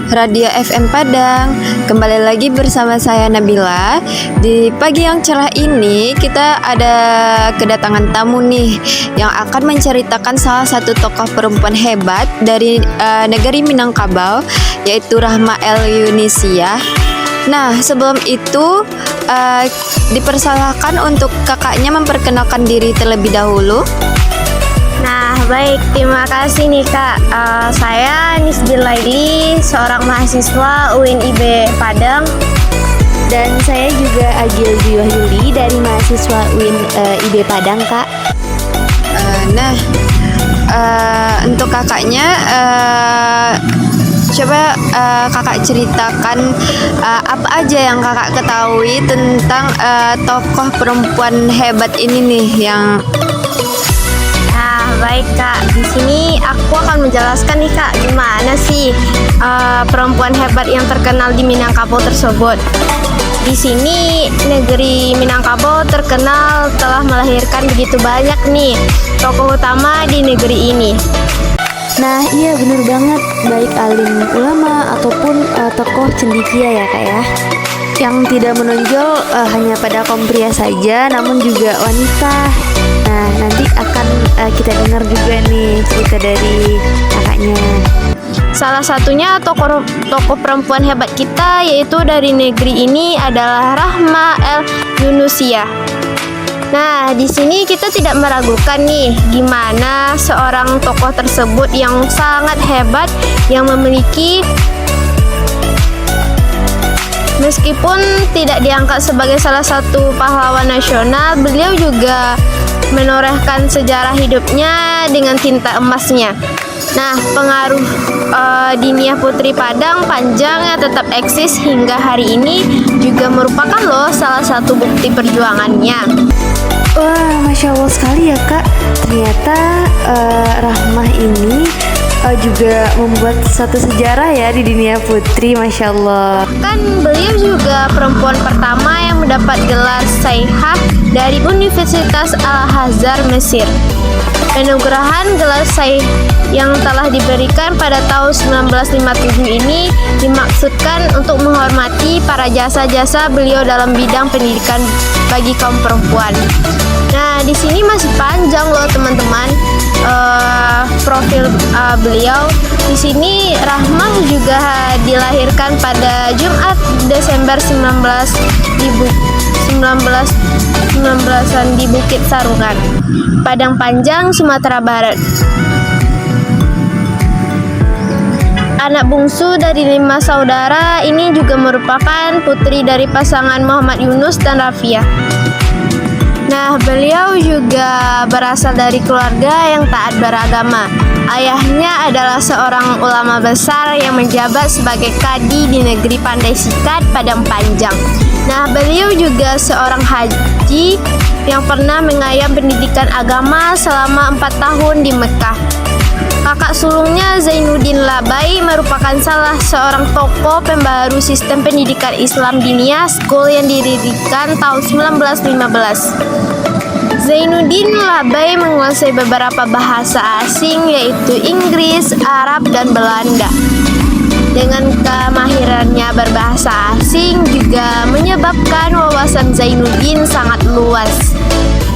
Radio FM Padang. Kembali lagi bersama saya Nabila. Di pagi yang cerah ini kita ada kedatangan tamu nih yang akan menceritakan salah satu tokoh perempuan hebat dari negeri Minangkabau, yaitu Rahma El Yunisia. Nah, sebelum itu dipersilahkan untuk kakaknya memperkenalkan diri terlebih dahulu. Nah, baik, terima kasih nih Kak. Saya Nisbil Laili, seorang mahasiswa UIN IB Padang. Dan saya juga Agil Dwi Wahyuli dari mahasiswa UIN IB Padang, Kak. Untuk kakaknya, coba kakak ceritakan apa aja yang kakak ketahui tentang tokoh perempuan hebat ini nih yang. Baik Kak, di sini aku akan menjelaskan nih Kak, gimana sih perempuan hebat yang terkenal di Minangkabau tersebut. Di sini negeri Minangkabau terkenal telah melahirkan begitu banyak nih tokoh utama di negeri ini. Nah, iya bener banget, baik alim ulama ataupun tokoh cendekia ya Kak ya, yang tidak menonjol hanya pada kaum pria saja, namun juga wanita. Nah, nanti akan kita dengar juga nih cerita dari kakaknya. Salah satunya tokoh perempuan hebat kita yaitu dari negeri ini adalah Rahma El Yunisia. Nah, di sini kita tidak meragukan nih gimana seorang tokoh tersebut yang sangat hebat, yang memiliki, meskipun tidak diangkat sebagai salah satu pahlawan nasional, beliau juga menorehkan sejarah hidupnya dengan tinta emasnya. Nah, pengaruh Diniyah Putri Padang panjangnya tetap eksis hingga hari ini juga merupakan loh salah satu bukti perjuangannya. Wah, Masya Allah sekali ya Kak. Ternyata Rahmah ini juga membuat satu sejarah ya di Diniyah Putri, Masya Allah. Kan beliau juga perempuan pertama yang mendapat gelar Syaikha dari Universitas Al-Azhar Mesir. Penugerahan gelar Syaikh yang telah diberikan pada tahun 1957 ini dimaksudkan untuk menghormati para jasa-jasa beliau dalam bidang pendidikan bagi kaum perempuan. Nah, di sini masih panjang loh teman-teman profil beliau. Di sini Rahmah juga dilahirkan pada Jumat Desember 1919-an di Bukit Sarungan, Padang Panjang, Sumatera Barat. Anak bungsu dari 5 saudara, ini juga merupakan putri dari pasangan Muhammad Yunus dan Rafiah. Nah, beliau juga berasal dari keluarga yang taat beragama. Ayahnya adalah seorang ulama besar yang menjabat sebagai kadi di negeri Pandai Sikat, Padang Panjang. Nah, beliau juga seorang haji yang pernah mengayam pendidikan agama selama 4 tahun di Mekah. Kakak sulungnya Zainuddin Labai merupakan salah seorang tokoh pembaru sistem pendidikan Islam Diniyah School yang didirikan tahun 1915. Zainuddin Labai menguasai beberapa bahasa asing yaitu Inggris, Arab, dan Belanda. Dengan kemahirannya berbahasa asing juga menyebabkan wawasan Zainuddin sangat luas.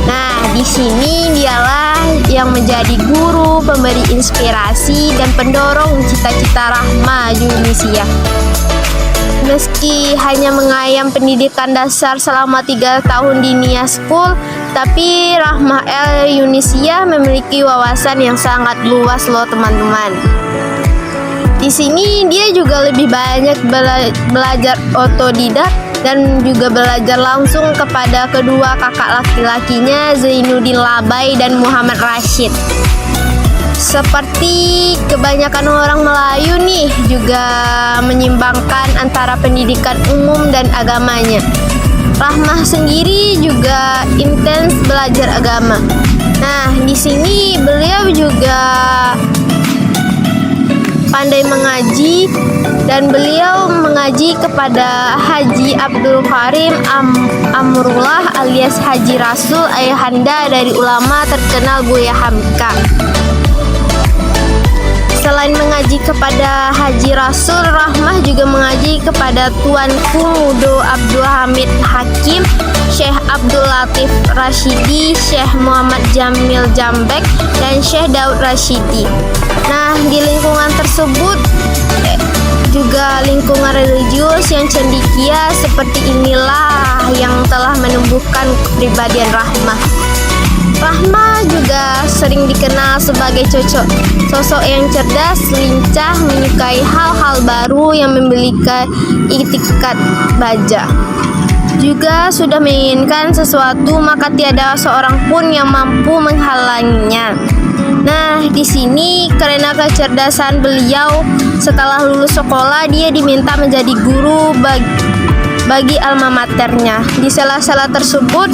Nah, di sini dialah yang menjadi guru, pemberi inspirasi, dan pendorong cita-cita Rahma Yunisia. Meski hanya mengayam pendidikan dasar selama 3 tahun di Diniyah School, tapi Rahma El Yunisia memiliki wawasan yang sangat luas loh teman-teman. Di sini dia juga lebih banyak belajar otodidak dan juga belajar langsung kepada kedua kakak laki-lakinya Zainuddin Labai dan Muhammad Rashid. Seperti kebanyakan orang Melayu nih, juga menyimbangkan antara pendidikan umum dan agamanya. Rahmah sendiri juga intens belajar agama. Nah, di sini beliau juga pandai mengaji dan beliau mengaji kepada Haji Abdul Karim Amrullah alias Haji Rasul, ayahanda dari ulama terkenal Buya Hamka. Selain mengaji kepada Haji Rasul, Rahmah juga mengaji kepada Tuanku Mudo Abdul Hamid Hakim, Syekh Abdul Latif Rashidi, Syekh Muhammad Jamil Jambek, dan Syekh Daud Rashidi. Nah, di lingkungan tersebut juga lingkungan religius yang cendekia seperti inilah yang telah menumbuhkan kepribadian Rahmah. Rahmah juga sering dikenal sebagai sosok yang cerdas, lincah, menyukai hal-hal baru yang memiliki itikat baja. Juga sudah menginginkan sesuatu, maka tiada seorang pun yang mampu menghalanginya. Nah, di sini karena kecerdasan beliau, setelah lulus sekolah dia diminta menjadi guru bagi alma maternya. Di sela-sela tersebut,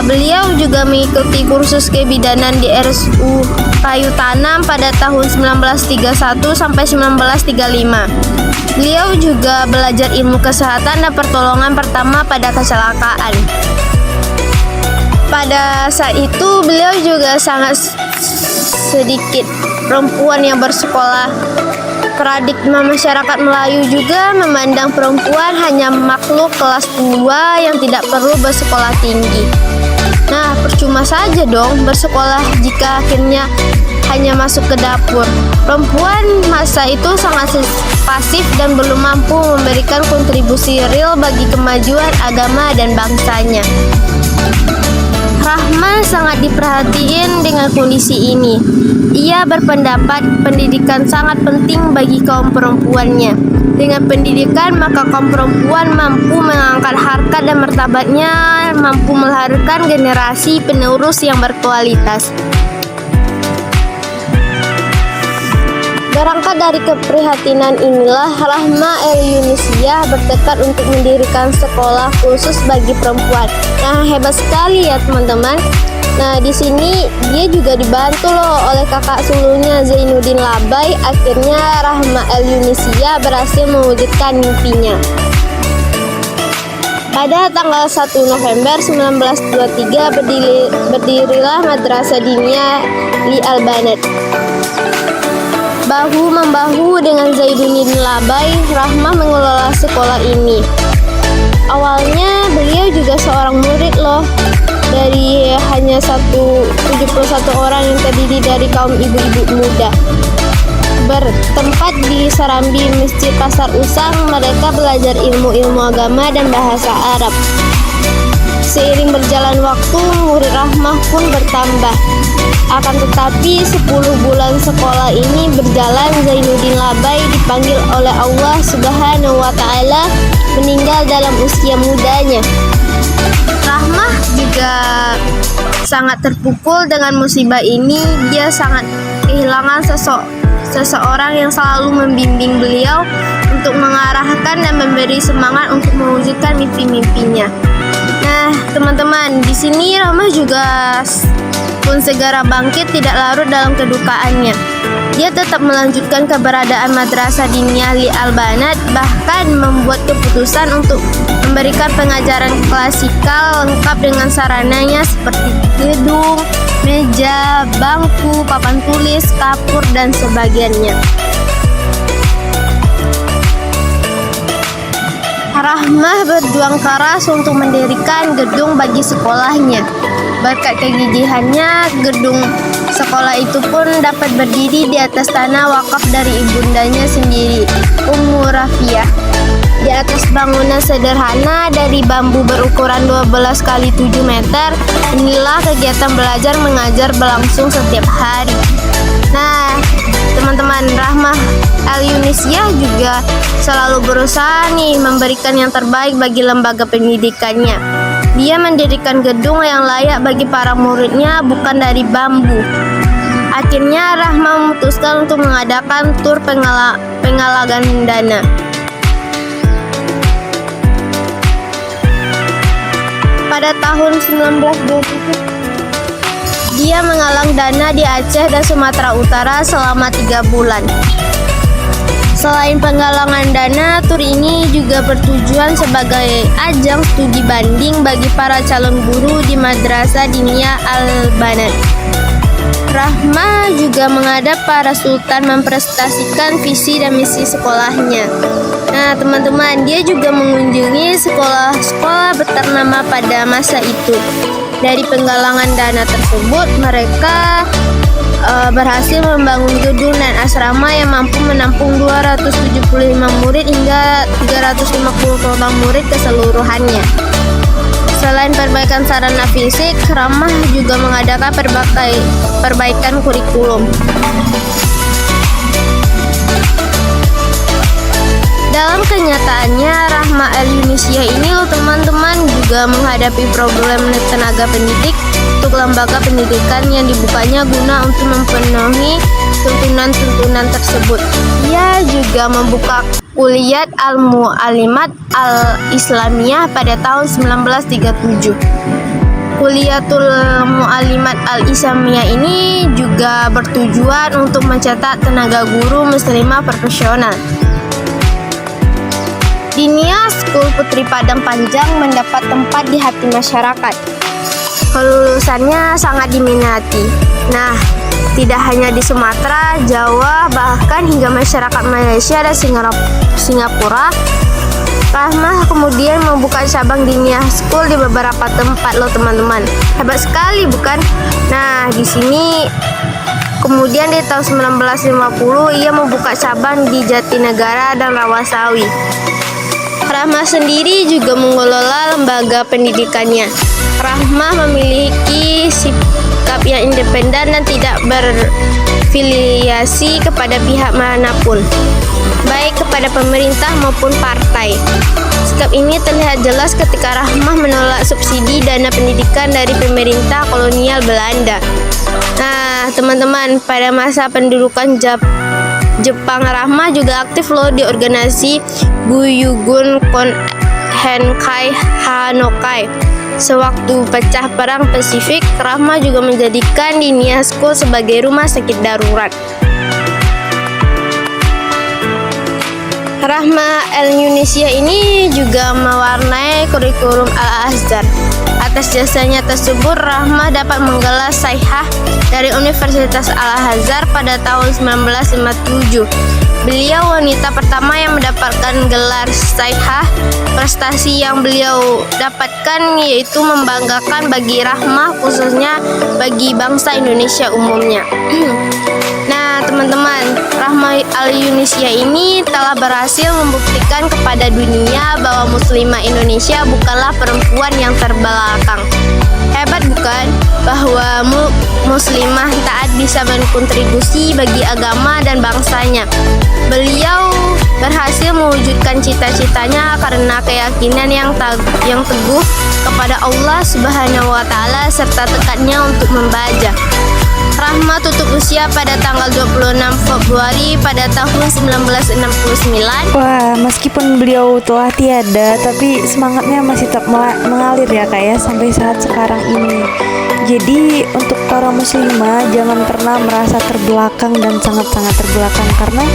beliau juga mengikuti kursus kebidanan di RSU Kayu Tanam pada tahun 1931 sampai 1935. Beliau juga belajar ilmu kesehatan dan pertolongan pertama pada kecelakaan. Pada saat itu beliau juga sangat sedikit perempuan yang bersekolah. Paradigma masyarakat Melayu juga memandang perempuan hanya makhluk kelas 2 yang tidak perlu bersekolah tinggi. Nah, percuma saja dong bersekolah jika akhirnya hanya masuk ke dapur. Perempuan masa itu sangat pasif dan belum mampu memberikan kontribusi real bagi kemajuan agama dan bangsanya. Rahmah sangat diperhatiin dengan kondisi ini. Ia berpendapat pendidikan sangat penting bagi kaum perempuannya. Dengan pendidikan, maka kaum perempuan mampu mengangkat harkat dan martabatnya, mampu melahirkan generasi penerus yang berkualitas. Berangkat dari keprihatinan inilah, Rahmah El-Yunusiyah bertekad untuk mendirikan sekolah khusus bagi perempuan. Nah, hebat sekali ya teman-teman. Nah, di sini dia juga dibantu loh oleh kakak sulungnya Zainuddin Labai. Akhirnya Rahmah El-Yunusiyah berhasil mewujudkan mimpinya. Pada tanggal 1 November 1923 berdirilah Madrasah Diniyah Li Al-Banat. Bahu-membahu dengan Zainuddin Labai, Rahmah mengelola sekolah ini. Awalnya beliau juga seorang murid loh. Dari hanya 71 orang yang terdiri dari kaum ibu-ibu muda. Bertempat di Serambi Masjid Pasar Usang, mereka belajar ilmu-ilmu agama dan bahasa Arab. Seiring berjalan waktu, murid Rahmah pun bertambah. Akan tetapi 10 bulan sekolah ini berjalan, Zainuddin Labai dipanggil oleh Allah Subhanahu wa Ta'ala meninggal dalam usia mudanya. Rahmah juga sangat terpukul dengan musibah ini. Dia sangat kehilangan seseorang yang selalu membimbing beliau untuk mengarahkan dan memberi semangat untuk mewujudkan mimpi-mimpinya. Nah, teman-teman, di sini Rahmah juga pun segera bangkit, tidak larut dalam kedukaannya. Dia tetap melanjutkan keberadaan Madrasah Diniyah Li Al-Banat, bahkan membuat keputusan untuk memberikan pengajaran klasikal lengkap dengan sarananya seperti gedung, meja, bangku, papan tulis, kapur, dan sebagainya. Rahmah berjuang keras untuk mendirikan gedung bagi sekolahnya. Berkat kegigihannya, gedung sekolah itu pun dapat berdiri di atas tanah wakaf dari ibundanya sendiri, Ummu Rafiah. Di atas bangunan sederhana dari bambu berukuran 12 x 7 meter, inilah kegiatan belajar mengajar berlangsung setiap hari. Nah, teman-teman, Rahmah El-Yunusiyah juga selalu berusaha memberikan yang terbaik bagi lembaga pendidikannya. Dia mendirikan gedung yang layak bagi para muridnya, bukan dari bambu. Akhirnya Rahmah memutuskan untuk mengadakan tur penggalangan dana. Pada tahun 1927, dia menggalang dana di Aceh dan Sumatera Utara selama 3 bulan. Selain penggalangan dana, tur ini juga bertujuan sebagai ajang studi banding bagi para calon guru di Madrasah Diniyah Al-Banat. Rahma juga menghadap para sultan mempresentasikan visi dan misi sekolahnya. Nah, teman-teman, dia juga mengunjungi sekolah-sekolah ternama pada masa itu. Dari penggalangan dana tersebut, mereka berhasil membangun gedung dan asrama yang mampu menampung 275 murid hingga 350 total murid keseluruhannya. Selain perbaikan sarana fisik, Rahmah juga mengadakan perbaikan kurikulum. Dalam kenyataannya, Rahma Al-Yunusiyah ini loh teman-teman juga menghadapi problem tenaga pendidik untuk lembaga pendidikan yang dibukanya guna untuk memenuhi tuntunan-tuntunan tersebut. Ia juga membuka Kuliat Al-Mu'alimat Al-Islamiyah pada tahun 1937. Kuliatul Mu'alimat Al-Islamiyah ini juga bertujuan untuk mencetak tenaga guru muslimah profesional. Dinia School Putri Padang Panjang mendapat tempat di hati masyarakat. Kelulusannya sangat diminati. Nah, tidak hanya di Sumatera, Jawa, bahkan hingga masyarakat Malaysia dan Singapura. Rahmah kemudian membuka cabang Dinia School di beberapa tempat loh teman-teman. Hebat sekali bukan? Nah, di sini kemudian di tahun 1950 ia membuka cabang di Jatinegara dan Rawasawi. Rahmah sendiri juga mengelola lembaga pendidikannya. Rahmah memiliki sikap yang independen dan tidak berfiliasi kepada pihak manapun, baik kepada pemerintah maupun partai. Sikap ini terlihat jelas ketika Rahmah menolak subsidi dana pendidikan dari pemerintah kolonial Belanda. Nah, teman-teman, pada masa pendudukan Jepang, Rahmah juga aktif loh di organisasi Guyugun Konhenkai Hanokai. Sewaktu pecah perang Pasifik, Rahmah juga menjadikan Dinia School sebagai rumah sakit darurat. Rahmah Al-Yunusiyah ini juga mewarnai kurikulum Al-Azhar. Atas jasanya tersebut, Rahmah dapat menggelar Syaihah dari Universitas Al-Azhar pada tahun 1957. Beliau wanita pertama yang mendapatkan gelar Syaihah. Prestasi yang beliau dapatkan yaitu membanggakan bagi Rahmah, khususnya bagi bangsa Indonesia umumnya. Nah, teman-teman, Rahmah Al-Yunusiyah ini telah berhasil membuktikan kepada dunia bahwa muslimah Indonesia bukanlah perempuan yang terbelakang. Hebat bukan? Bahwa muslimah taat bisa berkontribusi bagi agama dan bangsanya. Beliau berhasil mewujudkan cita-citanya karena keyakinan yang teguh kepada Allah Subhanahu wa Ta'ala serta tekadnya untuk membaca. Rahmah tutup usia pada tanggal 26 Februari pada tahun 1969. Wah, meskipun beliau telah tiada, tapi semangatnya masih tetap mengalir ya kak ya sampai saat sekarang ini. Jadi untuk para muslimah jangan pernah merasa terbelakang dan sangat-sangat terbelakang, karena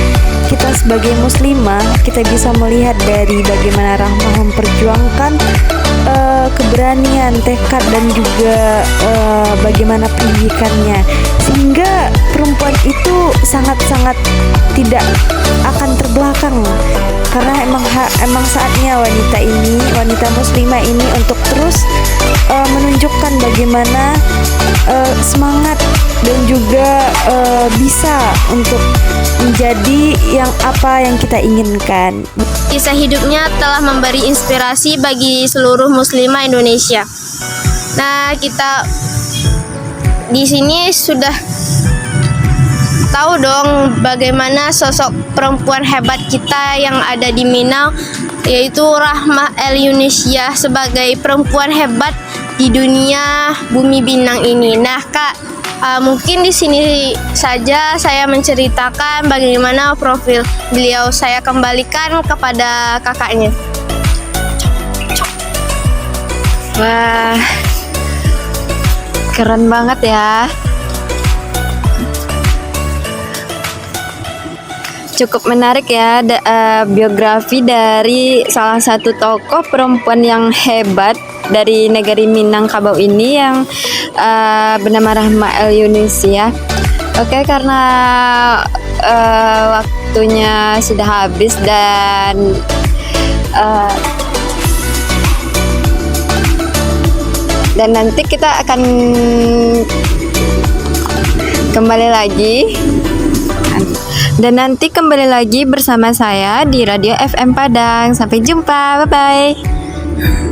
kita sebagai muslimah kita bisa melihat dari bagaimana Rahmah memperjuangkan keberanian, tekad dan juga bagaimana pendidikannya, sehingga perempuan itu sangat-sangat tidak akan terbelakang, karena emang saatnya wanita muslimah ini untuk terus menunjukkan bagaimana semangat dan juga bisa untuk menjadi apa yang kita inginkan. Kisah hidupnya telah memberi inspirasi bagi seluruh muslimah Indonesia. Nah, kita di sini sudah tahu dong bagaimana sosok perempuan hebat kita yang ada di Minang, yaitu Rahmah Al-Yunusiyah sebagai perempuan hebat di dunia bumi Minang ini. Nah, Kak, mungkin di sini saja saya menceritakan bagaimana profil beliau. Saya kembalikan kepada kakaknya. Wah, keren banget ya. Cukup menarik ya biografi dari salah satu tokoh perempuan yang hebat dari negeri Minangkabau ini yang bernama Rahma El Yunus ya. Oke, karena waktunya sudah habis dan nanti kita akan kembali lagi bersama saya di Radio FM Padang. Sampai jumpa, bye bye.